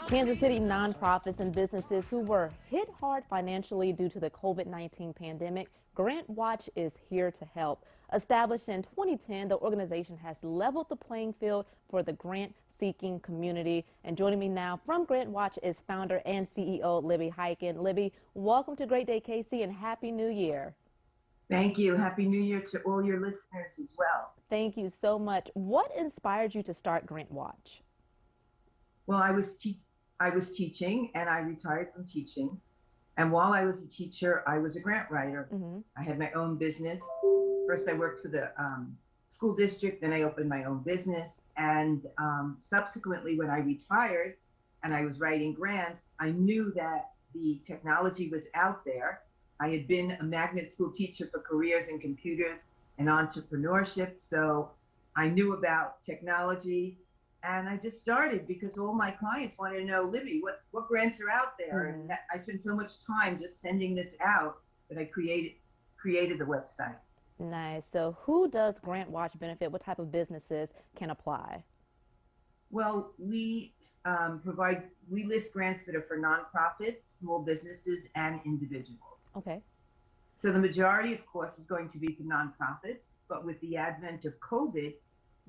Kansas City nonprofits and businesses who were hit hard financially due to the COVID-19 pandemic, GrantWatch is here to help. Established in 2010, the organization has leveled the playing field for the grant-seeking community. And joining me now from GrantWatch is founder and CEO Libby Hyken. Libby, welcome to Great Day KC and Happy New Year. Thank you. Happy New Year to all your listeners as well. Thank you so much. What inspired you to start GrantWatch? Well, I was teaching and I retired from teaching. And while I was a teacher, I was a grant writer. I had my own business. First, I worked for the school district, then I opened my own business. And subsequently, when I retired and I was writing grants, I knew that the technology was out there. I had been a magnet school teacher for careers in computers and entrepreneurship. So I knew about technology. And I just started because all my clients wanted to know, Libby, what grants are out there? And I spent so much time just sending this out that I created the website. Nice. So who does GrantWatch benefit? What type of businesses can apply? Well, we list grants that are for nonprofits, small businesses, and individuals. Okay. So the majority, of course, is going to be for nonprofits. But with the advent of COVID,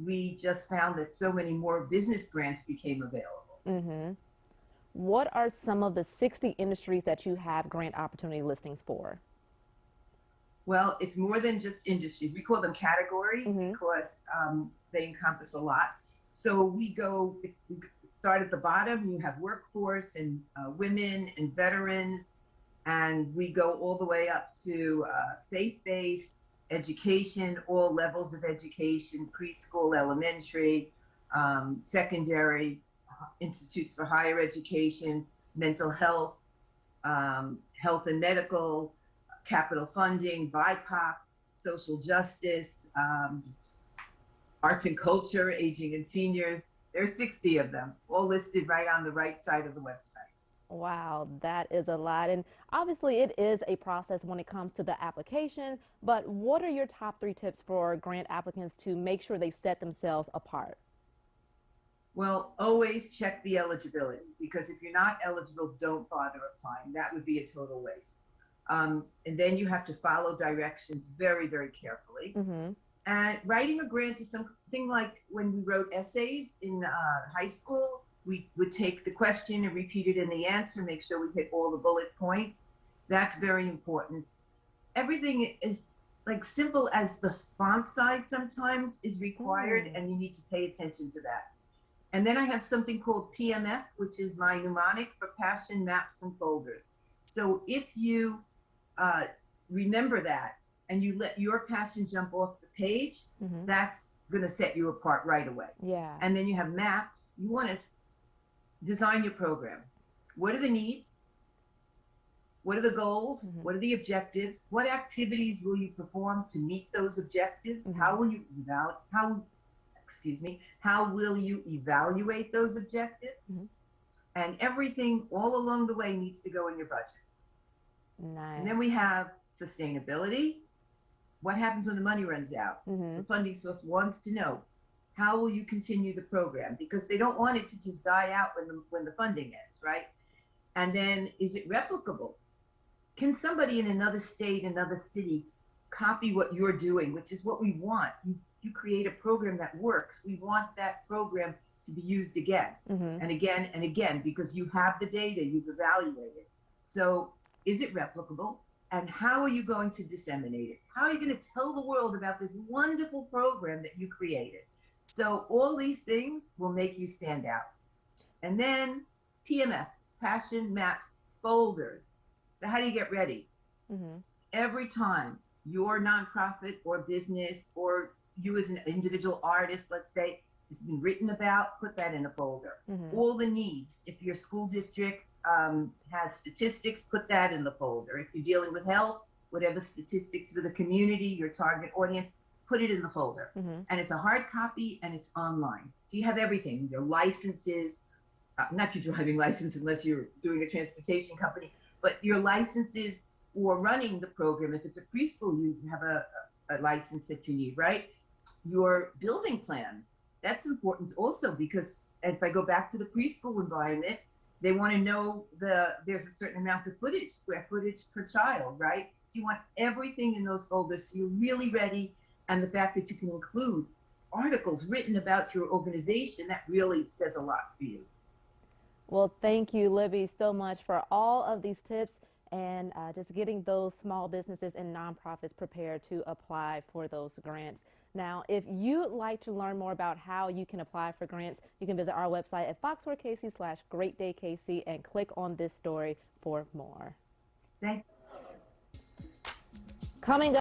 we just found that so many more business grants became available. What are some of the 60 industries that you have grant opportunity listings for? Well, it's more than just industries. We call them categories because they encompass a lot. So we start at the bottom. You have workforce and women and veterans, and we go all the way up to faith-based education, all levels of education, preschool, elementary, secondary, institutes for higher education, mental health, health and medical, capital funding, BIPOC, social justice, arts and culture, aging and seniors. There's 60 of them, all listed right on the right side of the website. Wow, that is a lot. And obviously it is a process when it comes to the application, but what are your top 3 tips for grant applicants to make sure they set themselves apart? Well, always check the eligibility, because if you're not eligible, don't bother applying. That would be a total waste. And then you have to follow directions very, very carefully. And writing a grant is something like when we wrote essays in high school. We would take the question and repeat it in the answer, make sure we hit all the bullet points. That's very important. Everything is like simple as the font size sometimes is required, and you need to pay attention to that. And then I have something called PMF, which is my mnemonic for passion, maps, and folders. So if you remember that and you let your passion jump off the page, that's going to set you apart right away. Yeah. And then you have maps. You want to design your program. What are the needs? What are the goals? What are the objectives? What activities will you perform to meet those objectives? How will you evaluate those objectives? And everything all along the way needs to go in your budget. Nice. And then we have sustainability. What happens when the money runs out? The funding source wants to know, how will you continue the program? Because they don't want it to just die out when the funding ends, right? And then, is it replicable? Can somebody in another state, another city, copy what you're doing, which is what we want? You create a program that works. We want that program to be used again and again and again, because you have the data, you've evaluated. So is it replicable? And how are you going to disseminate it? How are you going to tell the world about this wonderful program that you created? So all these things will make you stand out. And then PMF, passion, maps, folders. So how do you get ready? Every time your nonprofit or business, or you as an individual artist, let's say, has been written about, put that in a folder. All the needs. If your school district has statistics, put that in the folder. If you're dealing with health, whatever statistics for the community, your target audience, put it in the folder. And it's a hard copy and it's online. So you have everything, your licenses, not your driving license unless you're doing a transportation company, but your licenses for running the program. If it's a preschool, you have a license that you need, right? Your building plans, that's important also, because if I go back to the preschool environment, They want to know there's a certain amount of footage, square footage per child, right? So you want everything in those folders so you're really ready. And the fact that you can include articles written about your organization, that really says a lot for you. Well, thank you, Libby, so much for all of these tips and just getting those small businesses and nonprofits prepared to apply for those grants. Now, if you'd like to learn more about how you can apply for grants, you can visit our website at fox4kc/GreatDayKC and click on this story for more. Thank Coming up.